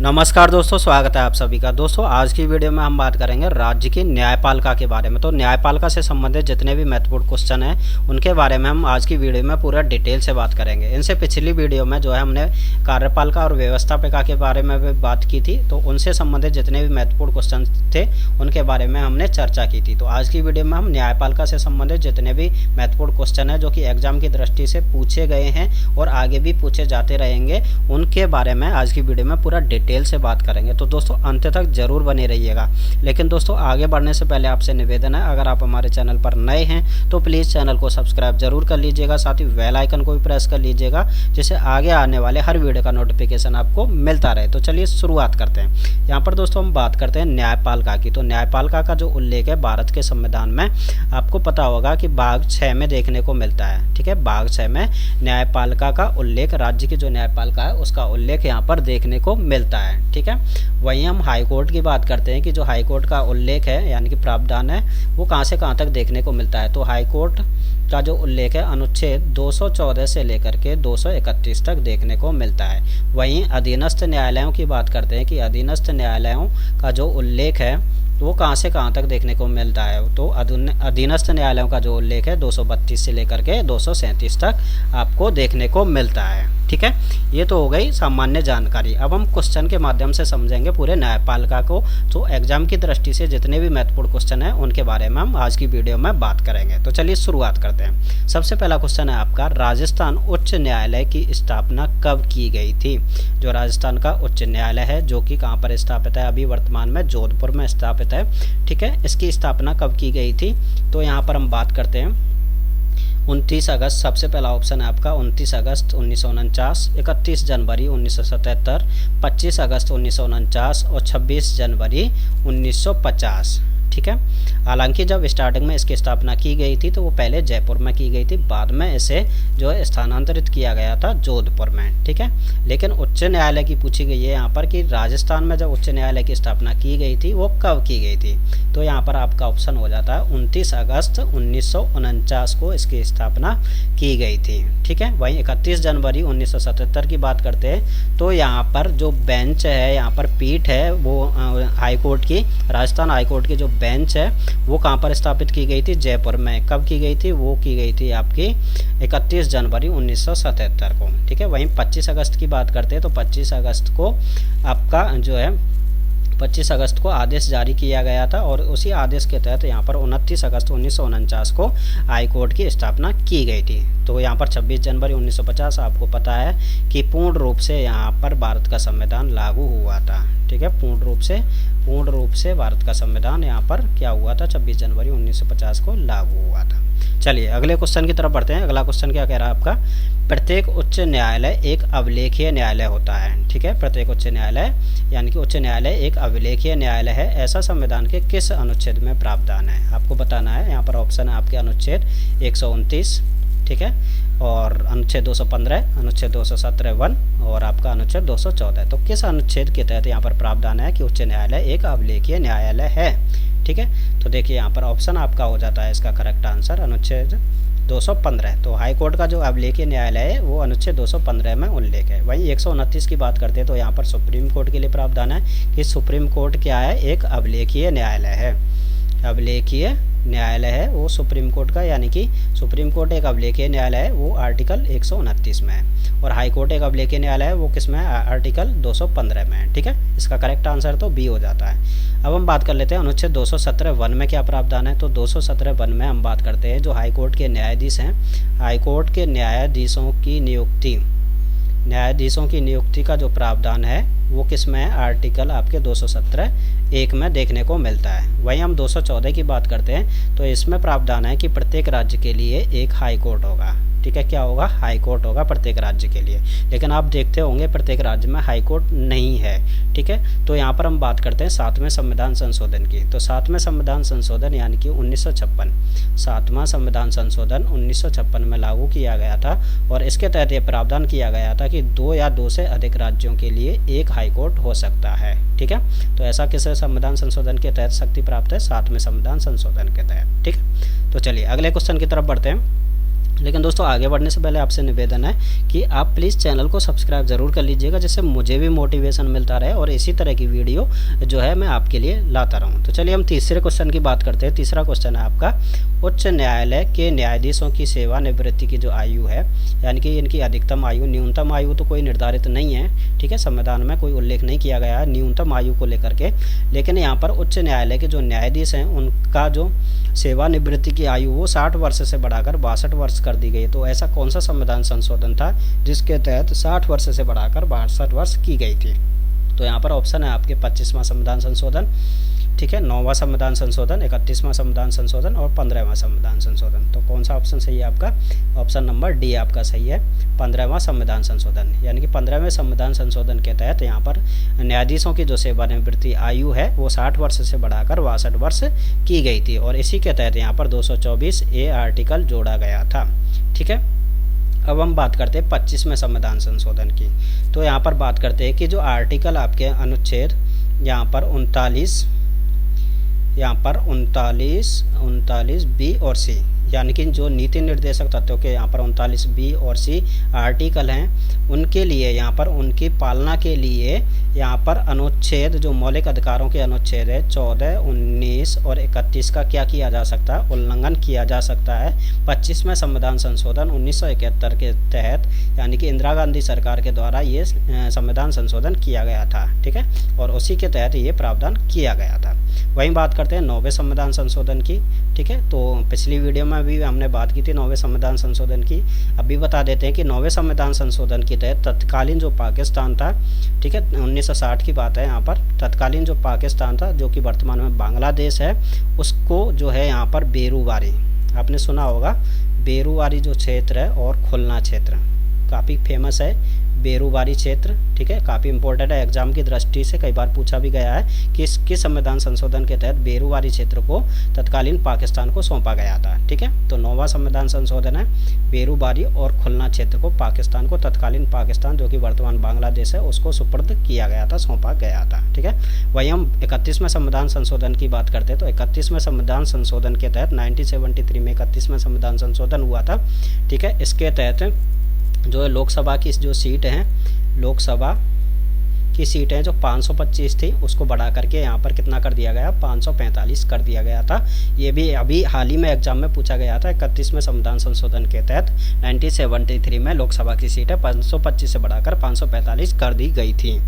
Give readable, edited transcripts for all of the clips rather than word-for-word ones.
नमस्कार दोस्तों, स्वागत है आप सभी का। दोस्तों आज की वीडियो में हम बात करेंगे राज्य की न्यायपालिका के बारे में। तो न्यायपालिका से संबंधित जितने भी महत्वपूर्ण क्वेश्चन हैं उनके बारे में हम आज की वीडियो में पूरा डिटेल से बात करेंगे। इनसे पिछली वीडियो में जो है हमने कार्यपालिका और व्यवस्थापिका के बारे में भी बात की थी, तो उनसे संबंधित जितने भी महत्वपूर्ण क्वेश्चन थे उनके बारे में हमने चर्चा की थी। तो आज की वीडियो में हम न्यायपालिका से संबंधित जितने भी महत्वपूर्ण क्वेश्चन हैं जो कि एग्जाम की दृष्टि से पूछे गए हैं और आगे भी पूछे जाते रहेंगे, उनके बारे में आज की वीडियो में पूरा डिटेल से बात करेंगे। तो दोस्तों अंत तक जरूर बने रहिएगा। लेकिन दोस्तों आगे बढ़ने से पहले आपसे निवेदन है, अगर आप हमारे चैनल पर नए हैं तो प्लीज़ चैनल को सब्सक्राइब जरूर कर लीजिएगा, साथ ही बेल आइकन को भी प्रेस कर लीजिएगा जिससे आगे आने वाले हर वीडियो का नोटिफिकेशन आपको मिलता रहे। तो चलिए शुरुआत करते हैं। यहाँ पर दोस्तों हम बात करते हैं न्यायपालिका की। तो न्यायपालिका का जो उल्लेख है भारत के संविधान में, आपको पता होगा कि भाग 6 में देखने को मिलता है। ठीक है, भाग 6 में न्यायपालिका का उल्लेख, राज्य की जो न्यायपालिका है उसका उल्लेख यहाँ पर देखने को मिलता है। ठीक है, वहीं हम हाई कोर्ट की बात करते हैं कि जो हाई कोर्ट का उल्लेख है यानी कि प्रावधान है वो कहाँ से कहाँ तक देखने को मिलता है। तो हाई कोर्ट का जो उल्लेख है अनुच्छेद 214 से लेकर के 231 तक देखने को मिलता है। वहीं अधीनस्थ न्यायालयों की बात करते हैं कि अधीनस्थ न्यायालयों का जो उल्लेख है वो कहाँ से कहाँ तक देखने को मिलता है। तो अधीनस्थ न्यायालयों का जो उल्लेख है 232 से लेकर के 237 तक आपको देखने को मिलता है। ठीक है, ये तो हो गई सामान्य जानकारी। अब हम क्वेश्चन के माध्यम से समझेंगे पूरे न्यायपालिका को। तो एग्जाम की दृष्टि से जितने भी महत्वपूर्ण क्वेश्चन हैं उनके बारे में हम आज की वीडियो में बात करेंगे। तो चलिए शुरुआत करते हैं। सबसे पहला क्वेश्चन है आपका, राजस्थान उच्च न्यायालय की स्थापना कब की गई थी। जो राजस्थान का उच्च न्यायालय है जो कि कहाँ पर स्थापित है, अभी वर्तमान में जोधपुर में स्थापित है। ठीक है, इसकी स्थापना कब की गई थी, तो यहाँ पर हम बात करते हैं 29 अगस्त। सबसे पहला ऑप्शन है आपका 29 अगस्त 1949, 31 जनवरी 1977, 25 अगस्त 1949 और 26 जनवरी 1950। ठीक है, हालांकि जब स्टार्टिंग में इसकी स्थापना की गई थी तो वो पहले जयपुर में की गई थी, बाद में इसे जो है स्थानांतरित किया गया था जोधपुर में। ठीक है, लेकिन उच्च न्यायालय की पूछी गई है यहाँ पर कि राजस्थान में जब उच्च न्यायालय की स्थापना की गई थी वो कब की गई थी। तो यहाँ पर आपका ऑप्शन हो जाता है 29 अगस्त 1949 को इसकी स्थापना की गई थी। ठीक है, वहीं 31 जनवरी 1977 की बात करते हैं तो यहाँ पर जो बेंच है, यहाँ पर पीठ है वो हाईकोर्ट की, राजस्थान हाईकोर्ट की जो बेंच है वो कहाँ पर स्थापित की गई थी, जयपुर में। कब की गई थी, वो की गई थी आपकी 31 जनवरी 1977 को। ठीक है, वहीं 25 अगस्त की बात करते हैं तो 25 अगस्त को आपका जो है 25 अगस्त को आदेश जारी किया गया था और उसी आदेश के तहत यहाँ पर 29 अगस्त 1949 को हाई कोर्ट की स्थापना की गई थी। तो यहाँ पर 26 जनवरी 1950 आपको पता है कि पूर्ण रूप से यहाँ पर भारत का संविधान लागू हुआ था। ठीक है, पूर्ण रूप से भारत का संविधान यहाँ पर क्या हुआ था, 26 जनवरी 1950 को लागू हुआ था। चलिए अगले क्वेश्चन की तरफ बढ़ते हैं। अगला क्वेश्चन क्या कह रहा है आपका, प्रत्येक उच्च न्यायालय एक अभिलेखीय न्यायालय होता है। ठीक है, प्रत्येक उच्च न्यायालय यानी कि उच्च न्यायालय एक अभिलेखीय न्यायालय है, ऐसा संविधान के किस अनुच्छेद में प्रावधान है, आपको बताना है। यहाँ पर ऑप्शन है आपके अनुच्छेद 129, ठीक है, और अनुच्छेद 215, अनुच्छेद 217 वन और आपका अनुच्छेद 214। तो किस अनुच्छेद के तहत यहाँ पर प्रावधान है कि उच्च न्यायालय एक अभिलेखीय न्यायालय है। ठीक है, तो देखिए यहाँ पर ऑप्शन आपका हो जाता है इसका करेक्ट आंसर अनुच्छेद 215। तो हाई कोर्ट का जो अभिलेखीय न्यायालय है वो अनुच्छेद 215 में उल्लेख है। वहीं 129 की बात करते हैं तो यहाँ पर सुप्रीम कोर्ट के लिए प्रावधान है कि सुप्रीम कोर्ट क्या है, एक अभिलेखीय न्यायालय है। अभिलेखीय न्यायालय है वो सुप्रीम कोर्ट का, यानी कि सुप्रीम कोर्ट एक अभिलेखीय न्यायालय है वो आर्टिकल 129 में है और हाई कोर्ट एक अभिलेखीय न्यायालय है वो किस में है, आर्टिकल 215 में है। ठीक है, इसका करेक्ट आंसर तो बी हो जाता है। अब हम बात कर लेते हैं अनुच्छेद 217 वन में क्या प्रावधान है। तो 217 वन में हम बात करते हैं जो हाई कोर्ट के न्यायाधीश हैं, हाई कोर्ट के न्यायाधीशों की नियुक्ति का जो प्रावधान है वो किस में है, आर्टिकल आपके 217 एक में देखने को मिलता है। वहीं हम 214 की बात करते हैं तो इसमें प्रावधान है कि प्रत्येक राज्य के लिए एक हाई कोर्ट होगा। ठीक है, क्या होगा, हाई कोर्ट होगा प्रत्येक राज्य के लिए। लेकिन आप देखते होंगे प्रत्येक राज्य में हाई कोर्ट नहीं है। ठीक है, तो यहाँ पर हम बात करते हैं 7वें संविधान संशोधन की। तो 7वें संविधान संशोधन यानी कि 1956, 7वां संविधान संशोधन 1956 में लागू किया गया था और इसके तहत यह प्रावधान किया गया था कि 2 या 2 से अधिक राज्यों के लिए एक हाई कोर्ट हो सकता है। ठीक है, तो ऐसा किस संविधान संशोधन के तहत शक्ति प्राप्त है, 7वें संविधान संशोधन के तहत। ठीक है, तो चलिए अगले क्वेश्चन की तरफ बढ़ते हैं। लेकिन दोस्तों आगे बढ़ने से पहले आपसे निवेदन है कि आप प्लीज़ चैनल को सब्सक्राइब ज़रूर कर लीजिएगा, जिससे मुझे भी मोटिवेशन मिलता रहे और इसी तरह की वीडियो जो है मैं आपके लिए लाता रहूं। तो चलिए हम तीसरे क्वेश्चन की बात करते हैं। तीसरा क्वेश्चन है आपका, उच्च न्यायालय के न्यायाधीशों की सेवानिवृत्ति की जो आयु है, यानी कि इनकी अधिकतम आयु, न्यूनतम आयु तो कोई निर्धारित नहीं है, ठीक है, संविधान में कोई उल्लेख नहीं किया गया है न्यूनतम आयु को लेकर के, लेकिन यहाँ पर उच्च न्यायालय के जो न्यायाधीश हैं उनका जो सेवानिवृत्ति की आयु वो 60 वर्ष से बढ़ाकर 62 वर्ष कर दी गई। तो ऐसा कौन सा संविधान संशोधन था जिसके तहत 60 वर्ष से बढ़ाकर 62 वर्ष की गई थी? तो यहाँ पर ऑप्शन है आपके 25वां संविधान संशोधन, ठीक है, 9वां संविधान संशोधन, 31वां संविधान संशोधन और 15वां संविधान संशोधन। तो कौन सा ऑप्शन सही है आपका? ऑप्शन नंबर डी आपका सही है, 15वां संविधान संशोधन। यानी कि 15वें संविधान संशोधन के तहत यहाँ पर न्यायाधीशों की जो सेवानिवृत्ति आयु है वो 60 वर्ष से बढ़ाकर 62 वर्ष की गई थी और इसी के तहत यहाँ पर 224A आर्टिकल जोड़ा गया था, ठीक है। अब हम बात करते हैं 25वें संविधान संशोधन की। तो यहाँ पर बात करते हैं कि जो आर्टिकल आपके अनुच्छेद यहाँ पर 39 बी और सी, यानी कि जो नीति निर्देशक तत्वों के यहाँ पर 39 बी और सी आर्टिकल हैं, उनके लिए यहाँ पर उनकी पालना के लिए यहाँ पर अनुच्छेद, जो मौलिक अधिकारों के अनुच्छेद है 14, 19 और 31 का क्या किया जा सकता है? उल्लंघन किया जा सकता है 25वें संविधान संशोधन 1971 के तहत, यानी कि इंदिरा गांधी सरकार के द्वारा ये संविधान संशोधन किया गया था, ठीक है, और उसी के तहत ये प्रावधान किया गया था। वहीं बात करते हैं 9वें संविधान संशोधन की, ठीक है। तो पिछली वीडियो में भी हमने बात की थी 9वें संविधान संशोधन की। अभी बता देते हैं कि 9वें संविधान संशोधन के तहत तत्कालीन जो पाकिस्तान था, ठीक है, 1960 की बात है यहाँ पर, तत्कालीन जो पाकिस्तान था जो कि वर्तमान में बांग्लादेश है, उसको जो है यहाँ पर बेरूवारी, आपने सुना होगा, बेरूवारी जो क्षेत्र है और खुलना क्षेत्र काफ़ी फेमस है, बेरूवारी क्षेत्र, ठीक है, काफ़ी इंपॉर्टेंट है, एग्जाम की दृष्टि से कई बार पूछा भी गया है कि किस संविधान संशोधन के तहत बेरूवारी क्षेत्र को तत्कालीन पाकिस्तान को सौंपा गया था, ठीक है। तो 9वां संविधान संशोधन है, बेरूवारी और खुलना क्षेत्र को पाकिस्तान को, तत्कालीन पाकिस्तान जो कि वर्तमान बांग्लादेश है, उसको सुपुर्द किया गया था, सौंपा गया था, ठीक है। वही हम 31वें संविधान संशोधन की बात करते हैं। तो 31वें संविधान संशोधन के तहत 1973 में 31वां संविधान संशोधन हुआ था, ठीक है। इसके तहत जो है लोकसभा की जो सीट हैं, लोकसभा की सीटें जो 525 थी उसको बढ़ा करके यहाँ पर कितना कर दिया गया? 545 कर दिया गया था। ये भी अभी हाल ही में एग्जाम में पूछा गया था। 31वें संविधान संशोधन के तहत 1973 में लोकसभा की सीटें 525 से बढ़ाकर 545 कर दी गई थी।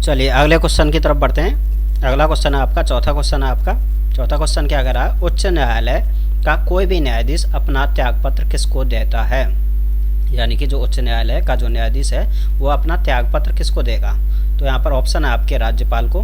चलिए अगले क्वेश्चन की तरफ बढ़ते हैं। अगला क्वेश्चन है आपका, चौथा क्वेश्चन है आपका। चौथा क्वेश्चन क्या कह रहा है? उच्च न्यायालय का कोई भी न्यायाधीश अपना त्यागपत्र किसको देता है? यानी कि जो उच्च न्यायालय का जो न्यायाधीश है वो अपना त्यागपत्र किसको देगा? तो यहाँ पर ऑप्शन है आपके राज्यपाल को,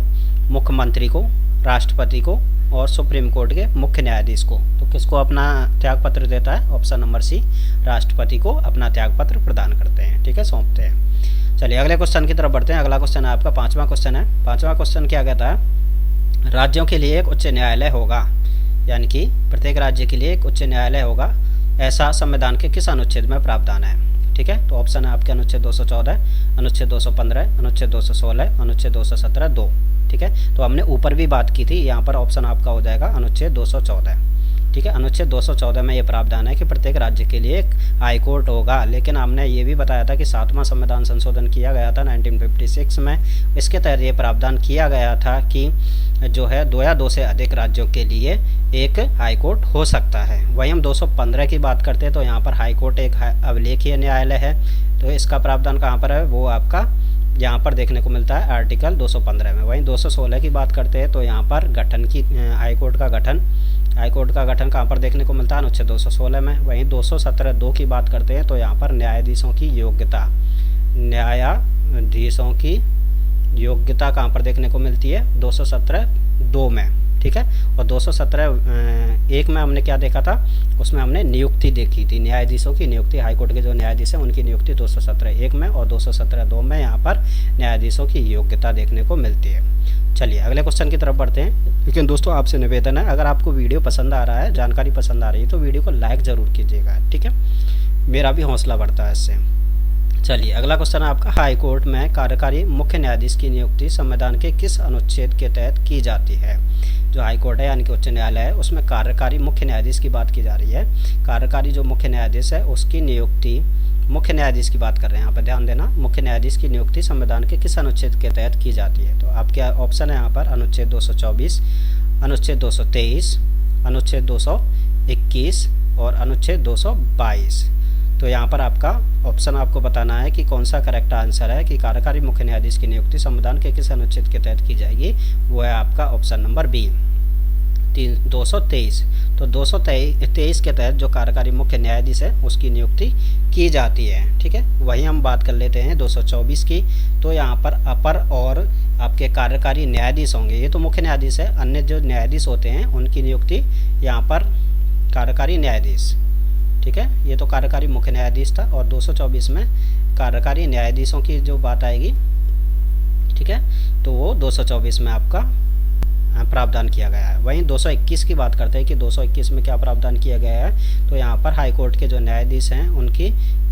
मुख्यमंत्री को, राष्ट्रपति को और सुप्रीम कोर्ट के मुख्य न्यायाधीश को। तो किसको अपना त्यागपत्र देता है? ऑप्शन नंबर सी, राष्ट्रपति को अपना त्यागपत्र प्रदान करते हैं, ठीक है, सौंपते हैं। चलिए अगले क्वेश्चन की तरफ बढ़ते हैं। अगला क्वेश्चन है आपका, पांचवा क्वेश्चन है। पांचवा क्वेश्चन क्या कहता है? राज्यों के लिए एक उच्च न्यायालय होगा, यानी कि प्रत्येक राज्य के लिए एक उच्च न्यायालय होगा, ऐसा संविधान के किस अनुच्छेद में प्रावधान है? ठीक है, तो ऑप्शन है आपके अनुच्छेद 214, अनुच्छेद 215, अनुच्छेद 216, अनुच्छेद 217 2। ठीक है, तो हमने ऊपर भी बात की थी, यहाँ पर ऑप्शन आपका हो जाएगा अनुच्छेद 214। ठीक है, अनुच्छेद 214 में ये प्रावधान है कि प्रत्येक राज्य के लिए एक हाई कोर्ट होगा। लेकिन हमने ये भी बताया था कि 7वां संविधान संशोधन किया गया था 1956 में। इसके तहत ये प्रावधान किया गया था कि जो है 2 या 2 से अधिक राज्यों के लिए एक हाई कोर्ट हो सकता है। वही हम 215 की बात करते हैं तो यहाँ पर हाई कोर्ट एक अभिलेखीय न्यायालय है। तो इसका प्रावधान कहाँ पर है? वो आपका यहाँ पर देखने को मिलता है आर्टिकल 215 में। वहीं 216 की बात करते हैं तो यहाँ पर गठन की हाई कोर्ट का गठन कहाँ पर देखने को मिलता है? अनुच्छेद 216 में। वहीं 217 2 की बात करते हैं तो यहाँ पर न्यायाधीशों की योग्यता कहाँ पर देखने को मिलती है? 217 2 में। ठीक है, और 217 1 में हमने क्या देखा था? उसमें हमने नियुक्ति देखी थी, न्यायाधीशों की नियुक्ति। हाईकोर्ट के जो न्यायाधीश हैं उनकी नियुक्ति 217 1 में और 217 2 में यहाँ पर न्यायाधीशों की योग्यता देखने को मिलती है। चलिए अगले क्वेश्चन की तरफ बढ़ते हैं। लेकिन दोस्तों आपसे निवेदन है, अगर आपको वीडियो पसंद आ रहा है, जानकारी पसंद आ रही है तो वीडियो को लाइक ज़रूर कीजिएगा। ठीक है, मेरा भी हौसला बढ़ता है इससे। चलिए अगला क्वेश्चन है आपका, हाई कोर्ट में कार्यकारी मुख्य न्यायाधीश की नियुक्ति संविधान के किस अनुच्छेद के तहत की जाती है। जो हाई कोर्ट है यानी कि उच्च न्यायालय है, उसमें कार्यकारी मुख्य न्यायाधीश की बात की जा रही है। कार्यकारी जो मुख्य न्यायाधीश है उसकी नियुक्ति, मुख्य न्यायाधीश की बात कर रहे हैं यहाँ पर, ध्यान देना, मुख्य न्यायाधीश की नियुक्ति संविधान के किस अनुच्छेद के तहत की जाती है। तो आपके ऑप्शन है यहाँ पर अनुच्छेद 224, अनुच्छेद 223, अनुच्छेद 221 और अनुच्छेद 222। तो यहाँ पर आपका ऑप्शन आपको बताना है कि कौन सा करेक्ट आंसर है कि कार्यकारी मुख्य न्यायाधीश की नियुक्ति संविधान के किस अनुच्छेद के तहत की जाएगी। वो है आपका ऑप्शन नंबर बी 223। तो 223 के तहत जो कार्यकारी मुख्य न्यायाधीश है उसकी नियुक्ति की जाती है। ठीक है, वही हम बात कर लेते हैं 224 की। तो यहाँ पर अपर और आपके कार्यकारी न्यायाधीश होंगे, ये तो मुख्य न्यायाधीश है, अन्य जो न्यायाधीश होते हैं उनकी नियुक्ति यहाँ पर कार्यकारी न्यायाधीश। ठीक है, ये तो कार्यकारी मुख्य न्यायाधीश था और 224 में कार्यकारी न्यायाधीशों की जो बात आएगी, ठीक है, तो वो 224 में आपका प्रावधान किया गया है। वहीं 221 की बात करते हैं कि 221 में क्या प्रावधान किया गया है। तो यहाँ पर हाई कोर्ट के जो न्यायाधीश हैं उनकी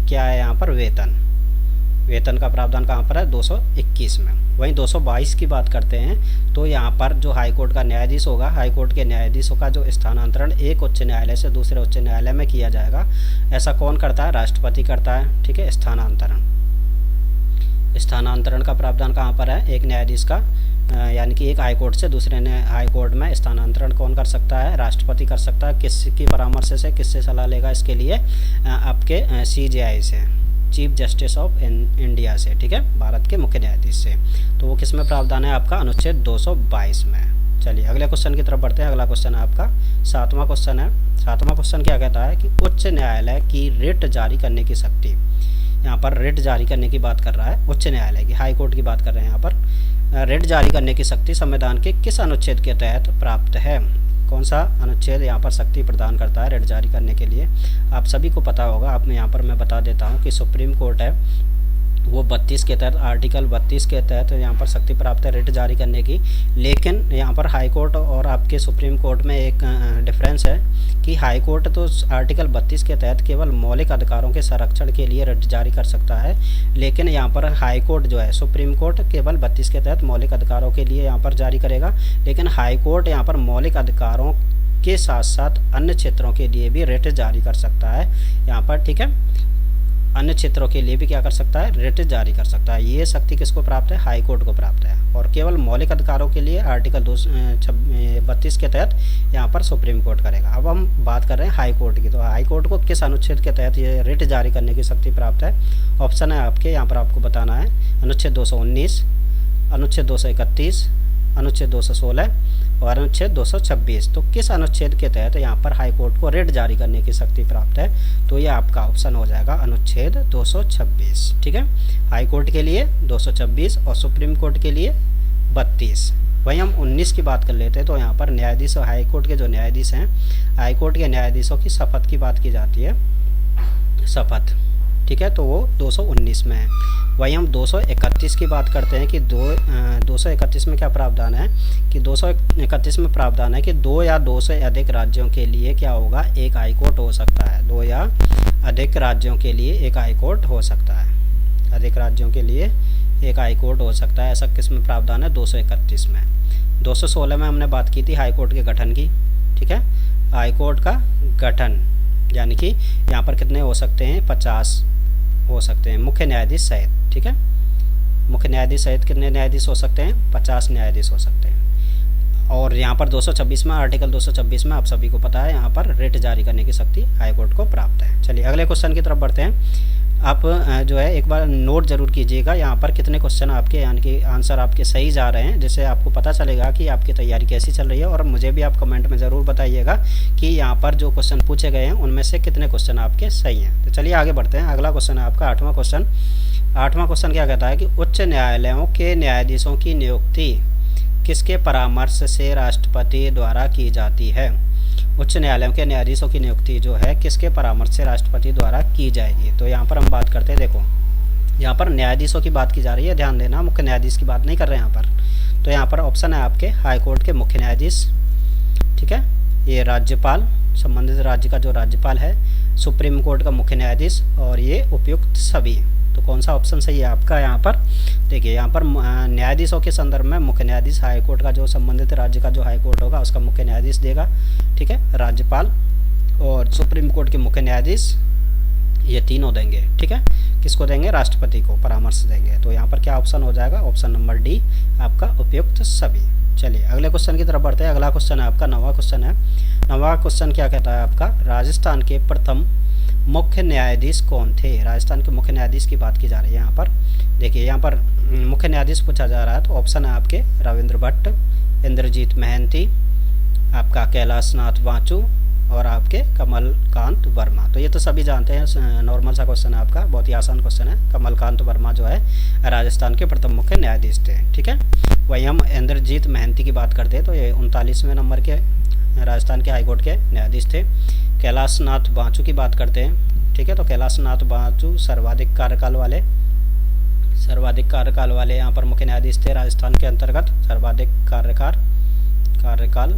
क्या है, यहाँ पर वेतन का प्रावधान कहाँ पर है, 221 में। वहीं 222 की बात करते हैं तो यहाँ पर जो हाई कोर्ट का न्यायाधीश होगा, हाई कोर्ट के न्यायाधीशों का जो स्थानांतरण एक उच्च न्यायालय से दूसरे उच्च न्यायालय में किया जाएगा। ऐसा कौन करता है, राष्ट्रपति करता है। ठीक है, स्थानांतरण का प्रावधान कहाँ पर है, एक न्यायाधीश का यानी कि एक हाई कोर्ट से दूसरे हाई कोर्ट में स्थानांतरण कौन कर सकता है, राष्ट्रपति कर सकता है। किसकी परामर्श से, किससे सलाह लेगा इसके लिए, आपके CJI से, चीफ जस्टिस ऑफ इंडिया से। ठीक है, भारत के मुख्य न्यायाधीश से। तो वो किस में प्रावधान है आपका, अनुच्छेद 222 में। चलिए अगले क्वेश्चन की तरफ बढ़ते हैं। अगला क्वेश्चन है आपका 7वां क्वेश्चन है। 7वां क्वेश्चन क्या कहता है कि उच्च न्यायालय की रिट जारी करने की शक्ति, यहाँ पर रिट जारी करने की बात कर रहा है, उच्च न्यायालय की, हाई कोर्ट की बात कर रहे हैं यहाँ पर। रिट जारी करने की शक्ति संविधान के किस अनुच्छेद के तहत प्राप्त है। कौन सा अनुच्छेद यहाँ पर शक्ति प्रदान करता है रिट जारी करने के लिए, आप सभी को पता होगा। आपने यहाँ पर मैं बता देता हूँ कि सुप्रीम कोर्ट है वो 32 के तहत, आर्टिकल 32 के तहत यहाँ पर शक्ति प्राप्त है रिट जारी करने की। लेकिन यहाँ पर हाई कोर्ट और आपके सुप्रीम कोर्ट में एक डिफरेंस है कि हाई कोर्ट तो आर्टिकल 32 के तहत केवल मौलिक अधिकारों के संरक्षण के लिए रिट जारी कर सकता है। लेकिन यहाँ पर हाई कोर्ट जो है, सुप्रीम कोर्ट केवल 32 के तहत मौलिक अधिकारों के लिए यहाँ पर जारी करेगा। लेकिन हाई कोर्ट यहाँ पर मौलिक अधिकारों के साथ साथ अन्य क्षेत्रों के लिए भी रिट जारी कर सकता है यहाँ पर। ठीक है, अन्य क्षेत्रों के लिए भी क्या कर सकता है, रिट जारी कर सकता है। ये शक्ति किसको प्राप्त है, हाई कोर्ट को प्राप्त है। और केवल मौलिक अधिकारों के लिए आर्टिकल 32 के तहत यहाँ पर सुप्रीम कोर्ट करेगा। अब हम बात कर रहे हैं हाई कोर्ट की। तो हाई कोर्ट को किस अनुच्छेद के तहत ये रिट जारी करने की शक्ति प्राप्त है। ऑप्शन है आपके, यहाँ पर आपको बताना है अनुच्छेद 219, अनुच्छेद 231, अनुच्छेद 216 और अनुच्छेद 226। तो किस अनुच्छेद के तहत यहाँ पर हाई कोर्ट को रिट जारी करने की शक्ति प्राप्त है। तो ये आपका ऑप्शन हो जाएगा अनुच्छेद 226। ठीक है, हाई कोर्ट के लिए 226 और सुप्रीम कोर्ट के लिए 32। वहीं हम 19 की बात कर लेते हैं। तो यहाँ पर न्यायाधीश, हाई कोर्ट के जो न्यायाधीश हैं, हाई कोर्ट के न्यायाधीशों की शपथ की बात की जाती है, शपथ। ठीक है, तो वो 219 में है। वहीं हम 231 की बात करते हैं कि 231 में क्या प्रावधान है कि 231 में प्रावधान है कि 2 या 2 से अधिक राज्यों के लिए क्या होगा, एक हाई कोर्ट हो सकता है। 2 या अधिक राज्यों के लिए एक हाई कोर्ट हो सकता है, अधिक राज्यों के लिए एक हाई कोर्ट हो सकता है। ऐसा किस में प्रावधान है, 231 में। 216 में हमने बात की थी हाई कोर्ट के गठन की। ठीक है, हाई कोर्ट का गठन यानी कि यहाँ पर कितने हो सकते हैं, 50 हो सकते हैं मुख्य न्यायाधीश सहित। ठीक है, मुख्य न्यायाधीश सहित कितने न्यायाधीश हो सकते हैं, 50 न्यायाधीश हो सकते हैं। और यहाँ पर 226 में, आर्टिकल 226 में आप सभी को पता है यहाँ पर रिट जारी करने की शक्ति हाई कोर्ट को प्राप्त है। चलिए अगले क्वेश्चन की तरफ बढ़ते हैं। आप जो है एक बार नोट जरूर कीजिएगा यहाँ पर कितने क्वेश्चन आपके यानी कि आंसर आपके सही जा रहे हैं, जिससे आपको पता चलेगा कि आपकी तैयारी कैसी चल रही है। और मुझे भी आप कमेंट में ज़रूर बताइएगा कि यहाँ पर जो क्वेश्चन पूछे गए हैं उनमें से कितने क्वेश्चन आपके सही हैं। तो चलिए आगे बढ़ते हैं। अगला क्वेश्चन है आपका 8वां क्वेश्चन। 8वां क्वेश्चन क्या कहता है कि उच्च न्यायालयों के न्यायाधीशों की नियुक्ति किसके परामर्श से राष्ट्रपति द्वारा की जाती है। उच्च न्यायालयों के न्यायाधीशों की नियुक्ति जो है किसके परामर्श से राष्ट्रपति द्वारा की जाएगी। तो यहाँ पर हम बात करते हैं, देखो यहाँ पर न्यायाधीशों की बात की जा रही है, ध्यान देना, मुख्य न्यायाधीश की बात नहीं कर रहे हैं यहाँ पर। तो यहाँ पर ऑप्शन है आपके हाई कोर्ट के मुख्य न्यायाधीश। ठीक है, ये राज्यपाल, संबंधित राज्य का जो राज्यपाल है, सुप्रीम कोर्ट का मुख्य न्यायाधीश और ये उपयुक्त सभी। तो कौन सा ऑप्शन सही है आपका यहाँ पर? देखिए यहाँ पर न्यायाधीशों के संदर्भ में मुख्य न्यायाधीश हाईकोर्ट का जो संबंधित राज्य का जो हाईकोर्ट होगा उसका मुख्य न्यायाधीश देगा, ठीक है, राज्यपाल और सुप्रीम कोर्ट के मुख्य न्यायाधीश, ये तीनों देंगे, ठीक है। किसको देंगे? राष्ट्रपति को परामर्श देंगे। तो यहाँ पर क्या ऑप्शन हो जाएगा? ऑप्शन नंबर डी आपका उपयुक्त सभी। चलिए अगले क्वेश्चन की तरफ बढ़ते हैं। अगला क्वेश्चन है आपका 9वां क्वेश्चन है। 9वां क्वेश्चन क्या कहता है आपका? राजस्थान के प्रथम मुख्य न्यायाधीश कौन थे? राजस्थान के मुख्य न्यायाधीश की बात की जा रही है यहाँ पर। देखिए यहाँ पर मुख्य न्यायाधीश पूछा जा रहा है, तो ऑप्शन है आपके रविंद्र भट्ट, इंद्रजीत महंती, आपका कैलाश नाथ बांचू और आपके कमलकांत वर्मा। तो ये तो सभी जानते हैं, नॉर्मल सा क्वेश्चन है आपका, बहुत ही आसान क्वेश्चन है। कमलकांत वर्मा जो है राजस्थान के प्रथम मुख्य न्यायाधीश थे, ठीक है। वहीं हम इंद्रजीत महंती की बात करते हैं तो ये 39वें नंबर के राजस्थान के हाईकोर्ट के न्यायाधीश थे। कैलाश नाथ बांचू की बात करते हैं, ठीक है, तो कैलाश नाथ बांचू सर्वाधिक कार्यकाल वाले यहाँ पर मुख्य न्यायाधीश थे राजस्थान के अंतर्गत, सर्वाधिक कार्यकाल,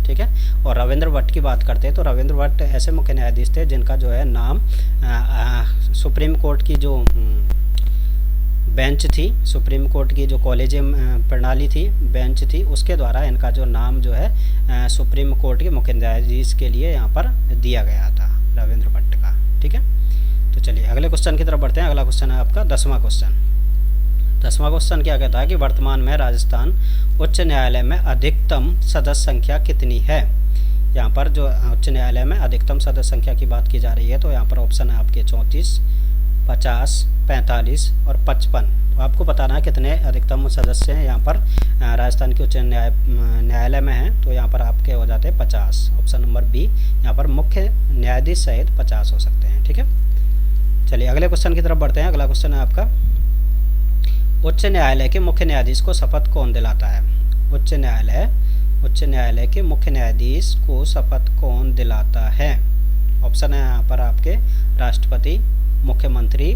ठीक है। और रविंद्र भट्ट की बात करते हैं तो रविंद्र भट्ट ऐसे मुख्य न्यायाधीश थे जिनका जो है नाम सुप्रीम कोर्ट की जो बेंच थी, सुप्रीम कोर्ट की जो कॉलेजियम प्रणाली थी, बेंच थी, उसके द्वारा इनका जो नाम जो है सुप्रीम कोर्ट के मुख्य न्यायाधीश के लिए यहाँ पर दिया गया था, रविंद्र भट्ट का, ठीक है। तो चलिए अगले क्वेश्चन की तरफ बढ़ते हैं। अगला क्वेश्चन है आपका 10वां क्वेश्चन। 10वां क्वेश्चन क्या कहता है कि वर्तमान में राजस्थान उच्च न्यायालय में अधिकतम सदस्य संख्या कितनी है? यहाँ पर जो उच्च न्यायालय में अधिकतम सदस्य संख्या की बात की जा रही है, तो यहाँ पर ऑप्शन है आपके 34, 50, 45 और 55। तो आपको बताना है कितने अधिकतम सदस्य हैं यहाँ पर राजस्थान के उच्च न्यायालय में हैं। तो यहाँ पर आपके हो जाते हैं 50, ऑप्शन नंबर बी। यहाँ पर मुख्य न्यायाधीश सहित 50 हो सकते हैं, ठीक है। चलिए अगले क्वेश्चन की तरफ बढ़ते हैं। अगला क्वेश्चन है आपका उच्च न्यायालय के मुख्य न्यायाधीश को शपथ कौन दिलाता है? उच्च न्यायालय के मुख्य न्यायाधीश को शपथ कौन दिलाता है? ऑप्शन है यहाँ पर आपके राष्ट्रपति, मुख्यमंत्री,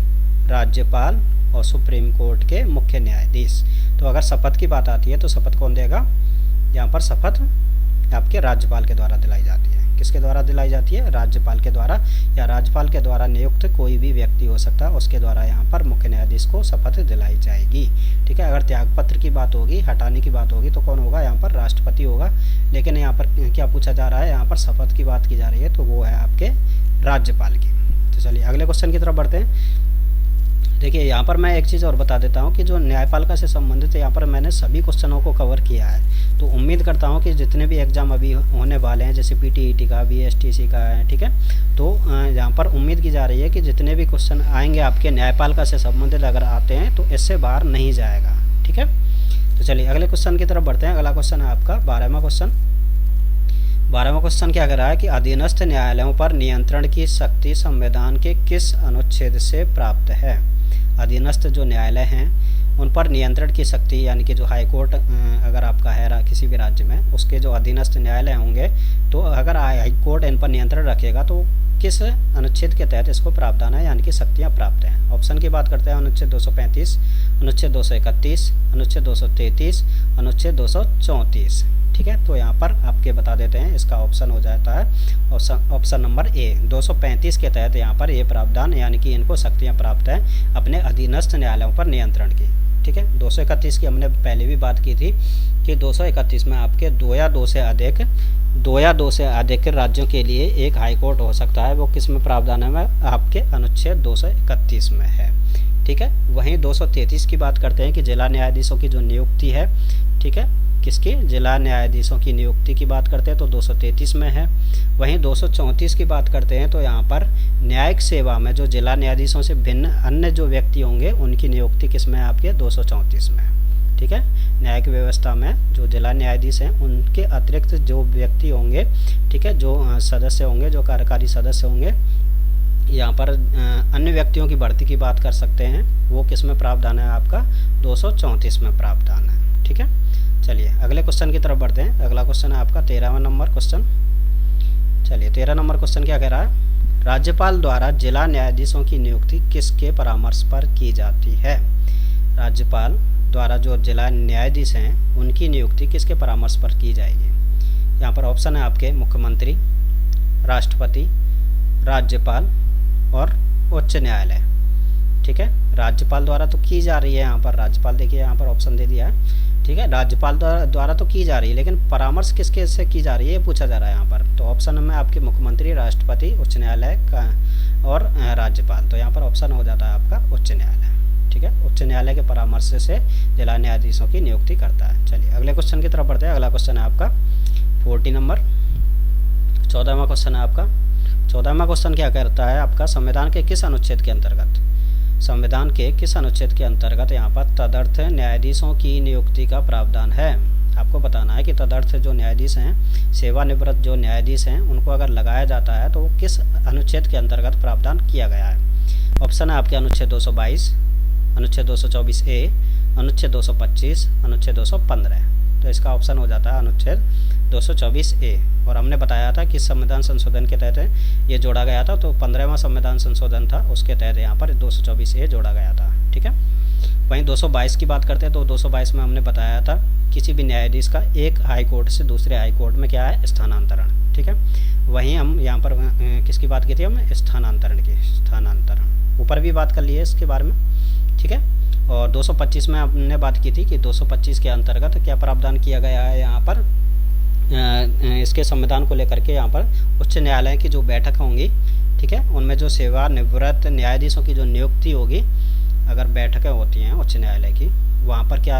राज्यपाल और सुप्रीम कोर्ट के मुख्य न्यायाधीश। तो अगर शपथ की बात आती है तो शपथ कौन देगा? यहाँ पर शपथ आपके राज्यपाल के द्वारा दिलाई जाती है। किसके द्वारा दिलाई जाती है? राज्यपाल के द्वारा, या राज्यपाल के द्वारा नियुक्त कोई भी व्यक्ति हो सकता है, उसके द्वारा यहाँ पर मुख्य न्यायाधीश को शपथ दिलाई जाएगी, ठीक है। अगर त्यागपत्र की बात होगी, हटाने की बात होगी, तो कौन होगा? यहाँ पर राष्ट्रपति होगा। लेकिन यहाँ पर क्या पूछा जा रहा है? यहाँ पर शपथ की बात की जा रही है, तो वो है आपके राज्यपाल की। तो चलिए अगले क्वेश्चन की तरफ बढ़ते हैं। देखिए यहाँ पर मैं एक चीज़ और बता देता हूँ कि जो न्यायपालिका से संबंधित है, यहाँ पर मैंने सभी क्वेश्चनों को कवर किया है। तो उम्मीद करता हूँ कि जितने भी एग्जाम अभी होने वाले हैं, जैसे पीटीईटी का, बीएसटीसी का है, ठीक है, तो यहाँ पर उम्मीद की जा रही है कि जितने भी क्वेश्चन आएंगे आपके न्यायपालिका से संबंधित अगर आते हैं तो इससे बाहर नहीं जाएगा, ठीक है। तो चलिए अगले क्वेश्चन की तरफ बढ़ते हैं। अगला क्वेश्चन है आपका 12वां क्वेश्चन। 12वां क्वेश्चन क्या कर रहा है कि अधीनस्थ न्यायालयों पर नियंत्रण की शक्ति संविधान के किस अनुच्छेद से प्राप्त है? अधीनस्थ जो न्यायालय हैं उन पर नियंत्रण की शक्ति, यानी कि जो हाई कोर्ट अगर आपका है किसी भी राज्य में, उसके जो अधीनस्थ न्यायालय होंगे, तो अगर हाई कोर्ट इन पर नियंत्रण रखेगा तो किस अनुच्छेद के तहत इसको प्रावधान है, यानी कि शक्तियाँ प्राप्त हैं? ऑप्शन की बात करते हैं अनुच्छेद 235, अनुच्छेद 231, अनुच्छेद 233, अनुच्छेद 234, ठीक है। तो यहाँ पर आपके बता देते हैं, इसका ऑप्शन हो जाता है ऑप्शन नंबर ए, 235 के तहत यहाँ पर ये प्रावधान, यानी कि इनको शक्तियाँ प्राप्त हैं अपने अधीनस्थ न्यायालयों पर नियंत्रण की, ठीक है। 231 की हमने पहले भी बात की थी कि 231 में आपके दो या दो से अधिक राज्यों के लिए एक हाई कोर्ट हो सकता है। वो किस में प्रावधान है? आपके अनुच्छेद 231 में है, ठीक है। वहीं 233 की बात करते हैं कि जिला न्यायाधीशों की जो नियुक्ति है, ठीक है, किसकी? जिला न्यायाधीशों की नियुक्ति की बात करते हैं तो 233 में है। वहीं 234 की बात करते हैं तो यहाँ पर न्यायिक सेवा में जो जिला न्यायाधीशों से भिन्न अन्य जो व्यक्ति होंगे उनकी नियुक्ति किस में? आपके 234 में, ठीक है। न्यायिक व्यवस्था में जो जिला न्यायाधीश हैं उनके अतिरिक्त जो व्यक्ति होंगे, ठीक है, जो सदस्य होंगे, जो कार्यकारी सदस्य होंगे, यहाँ पर अन्य व्यक्तियों की भर्ती की बात कर सकते हैं, वो किस में प्रावधान है? आपका 234 में प्रावधान है, ठीक है। चलिए अगले क्वेश्चन की तरफ बढ़ते हैं। अगला क्वेश्चन है आपका 13वां नंबर क्वेश्चन। चलिए 13 नंबर क्वेश्चन क्या कह रहा है? राज्यपाल द्वारा जिला न्यायाधीशों की नियुक्ति किसके परामर्श पर की जाती है? राज्यपाल द्वारा जो जिला न्यायाधीश हैं उनकी नियुक्ति किसके परामर्श पर की जाएगी? यहाँ पर ऑप्शन है आपके मुख्यमंत्री, राष्ट्रपति, राज्यपाल और उच्च न्यायालय, ठीक है, राज्यपाल द्वारा तो की जा रही है यहाँ पर, राज्यपाल देखिए यहाँ पर ऑप्शन दे दिया है, ठीक है, राज्यपाल द्वारा तो की जा रही है, लेकिन परामर्श किसके से की जा रही है ये पूछा जा रहा है यहाँ पर। तो ऑप्शन में आपके मुख्यमंत्री, राष्ट्रपति, उच्च न्यायालय का और राज्यपाल। तो यहाँ पर ऑप्शन हो जाता है आपका उच्च न्यायालय, ठीक है, उच्च न्यायालय के परामर्श से जिला न्यायाधीशों की नियुक्ति करता है। चलिए अगले क्वेश्चन की तरफ बढ़ते हैं। अगला क्वेश्चन है आपका 40 नंबर, 14वां क्वेश्चन है आपका। 14वां क्वेश्चन क्या कहता है आपका, संविधान के किस अनुच्छेद के अंतर्गत, संविधान के किस अनुच्छेद के अंतर्गत यहाँ पर तदर्थ न्यायाधीशों की नियुक्ति का प्रावधान है। आपको बताना है कि तदर्थ जो न्यायाधीश हैं, सेवानिवृत्त जो न्यायाधीश हैं, उनको अगर लगाया जाता है तो किस अनुच्छेद के अंतर्गत प्रावधान किया गया है। ऑप्शन है आपके अनुच्छेद 222, अनुच्छेद 224A, अनुच्छेद 225, अनुच्छेद 215। तो इसका ऑप्शन हो जाता है अनुच्छेद 224A। और हमने बताया था कि संविधान संशोधन के तहत ये जोड़ा गया था, तो 15वां संविधान संशोधन था, उसके तहत यहाँ पर 224A जोड़ा गया था, ठीक है। वहीं 222 की बात करते हैं तो 222 में हमने बताया था किसी भी न्यायाधीश का एक हाई कोर्ट से दूसरे हाई कोर्ट में क्या है, स्थानांतरण, ठीक है। वहीं हम यहाँ पर किसकी बात की थी हमने, स्थानांतरण की, स्थानांतरण ऊपर भी बात कर ली है इसके बारे में, ठीक है। और 225 में हमने बात की थी कि 225 के अंतर्गत क्या प्रावधान किया गया है यहाँ पर, इसके संविधान को लेकर के यहाँ पर उच्च न्यायालय की जो बैठक होंगी, ठीक है, उनमें जो सेवानिवृत्त न्यायाधीशों की जो नियुक्ति होगी, अगर बैठकें होती हैं उच्च न्यायालय की, वहाँ पर क्या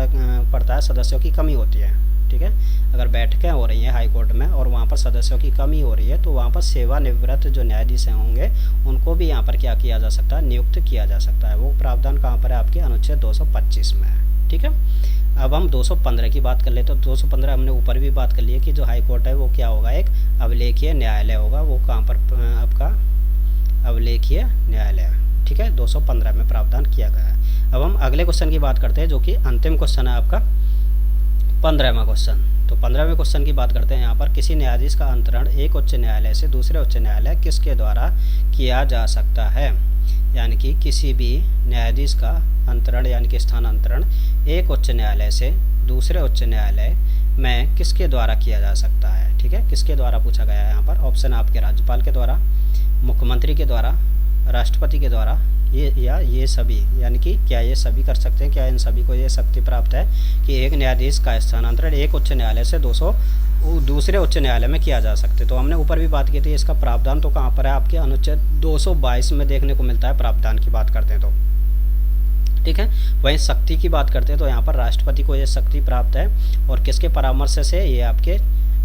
पड़ता है, सदस्यों की कमी होती है, ठीक है। अगर बैठकें हो रही हैं हाई कोर्ट में और वहाँ पर सदस्यों की कमी हो रही है, तो वहाँ पर सेवानिवृत्त जो न्यायाधीश होंगे उनको भी यहाँ पर क्या किया जा सकता है, नियुक्त किया जा सकता है। वो प्रावधान कहाँ पर है आपके अनुच्छेद 225 में है, ठीक है। अब हम 215 की बात कर ले, तो 215 हमने ऊपर भी बात कर ली है कि जो हाई कोर्ट है वो क्या होगा, एक अभिलेखीय न्यायालय होगा। वो कहाँ पर आपका अभिलेखीय न्यायालय, ठीक है, 215 में प्रावधान किया गया है। अब हम अगले क्वेश्चन की बात करते हैं जो कि अंतिम क्वेश्चन है आपका 15वां क्वेश्चन। तो 15वें क्वेश्चन की बात करते हैं यहाँ पर, किसी न्यायाधीश का अंतरण एक उच्च न्यायालय से दूसरे उच्च न्यायालय किसके द्वारा किया जा सकता है। यानी कि किसी भी न्यायाधीश का अंतरण यानी कि स्थानांतरण एक उच्च न्यायालय से दूसरे उच्च न्यायालय में किसके द्वारा किया जा सकता है, ठीक है, किसके द्वारा पूछा गया है यहाँ पर। ऑप्शन आपके राज्यपाल के द्वारा, मुख्यमंत्री के द्वारा, राष्ट्रपति के द्वारा, ये सभी, यानी कि क्या ये सभी कर सकते हैं, क्या इन सभी को ये शक्ति प्राप्त है कि एक न्यायाधीश का स्थानांतरण एक उच्च न्यायालय से दूसरे उच्च न्यायालय में किया जा सकते। तो हमने ऊपर भी बात की थी, इसका प्रावधान तो कहाँ पर है आपके अनुच्छेद 222 में देखने को मिलता है, प्रावधान की बात करते हैं तो, ठीक है। वहीं शक्ति की बात करते हैं तो यहाँ पर राष्ट्रपति को ये शक्ति प्राप्त है, और किसके परामर्श से, ये आपके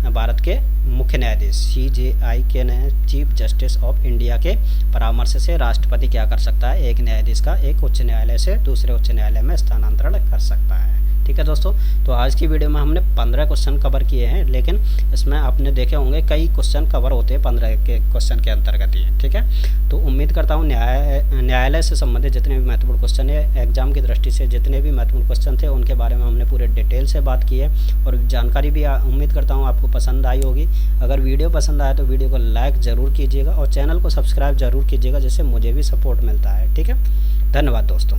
भारत के मुख्य न्यायाधीश CJI के चीफ जस्टिस ऑफ इंडिया के परामर्श से राष्ट्रपति क्या कर सकता है, एक न्यायाधीश का एक उच्च न्यायालय से दूसरे उच्च न्यायालय में स्थानांतरण कर सकता है, ठीक है दोस्तों। तो आज की वीडियो में हमने 15 क्वेश्चन कवर किए हैं, लेकिन इसमें आपने देखे होंगे कई क्वेश्चन कवर होते हैं 15 के क्वेश्चन के अंतर्गत ही, ठीक है। तो उम्मीद करता हूँ न्यायालय से संबंधित जितने भी महत्वपूर्ण क्वेश्चन है, एग्जाम की दृष्टि से जितने भी महत्वपूर्ण क्वेश्चन थे, उनके बारे में हमने पूरे डिटेल से बात की है, और जानकारी भी उम्मीद करता हूँ आपको पसंद आई होगी। अगर वीडियो पसंद आया तो वीडियो को लाइक ज़रूर कीजिएगा और चैनल को सब्सक्राइब जरूर कीजिएगा, जिससे मुझे भी सपोर्ट मिलता है, ठीक है। धन्यवाद दोस्तों।